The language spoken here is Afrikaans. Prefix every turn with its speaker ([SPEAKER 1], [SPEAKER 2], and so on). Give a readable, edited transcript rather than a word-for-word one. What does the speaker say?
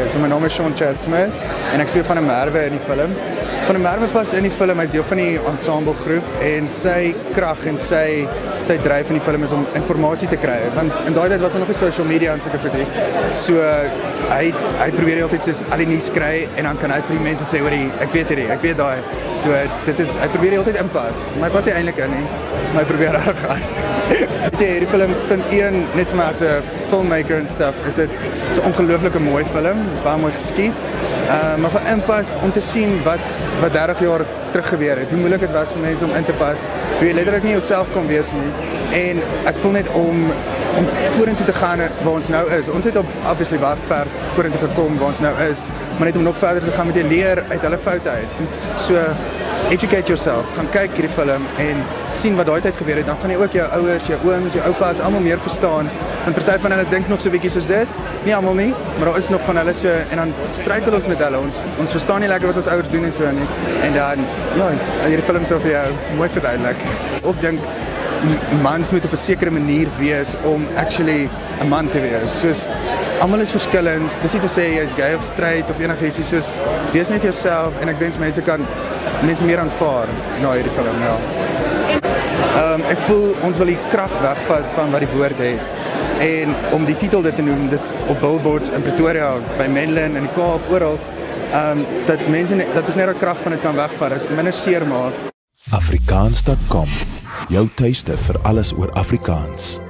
[SPEAKER 1] So my naam is Sean Chadsmith en ek speel van 'n Merwe in die film. Van 'n Merwe pas in die film, hy's deel van die ensemble groep en sy krag en sy dryf in die film is om inligting te kry. Want in daai tyd was daar nog nie social media en sulke goed nie. So hy probeer altyd soos al die nuus kry en dan kan hy vir die mense sê, hoorie, ek weet hierdie, ek weet daai. So dit is hy probeer altyd inpas. Maar hy pas nie eintlik in nie. Maar hy probeer reg gaan. Hierdie film punt 1 net vir my as 'n filmmaker en stuff is dit so 'n ongelooflike mooi film. Dit is baie mooi geskiet. Maar vir inpas om te sien wat 30 jaar terug gebeur het. Hoe moeilik dit was vir mense om in te pas. Hoe jy letterlik nie jouself kon wees nie. En ek voel net om vorentoe te gaan waar ons nou is. Ons het obviously baie ver vorentoe gekom waar ons nou is, maar net om nog verder te gaan met jy leer uit hulle foute uit. En so educate yourself. Gaan kyk hierdie film en sien wat daai tyd gebeur het. Dan gaan jy ook jou ouers, jou ooms, jou oupas almal meer verstaan. En party van hulle dink nog so bietjie soos dit. Nie almal nie, maar daar is nog van hulle so en dan struikel ons met hulle. Ons verstaan nie lekker wat ons ouers doen en so nie. En dan ja, hierdie film sou vir jou mooi verduidelik. Opdink mans moet op 'n sekere manier wees om actually 'n man te wees. Soos almal is verskillend. Dis nie te sê jy's gay of straight of enigiets nie. Soos wees net jouself en ek wens mense meer aanvaar na hierdie film, ja. Ek voel ons wil die krag wegvat van wat die woord het. En om die titel dit te noem, dis op billboards in Pretoria, by Menlyn in die Kaap, oral, dat ons net die krag van dit kan wegvat, dit minder seer maak.
[SPEAKER 2] Afrikaans.com, jou tuiste vir alles oor Afrikaans.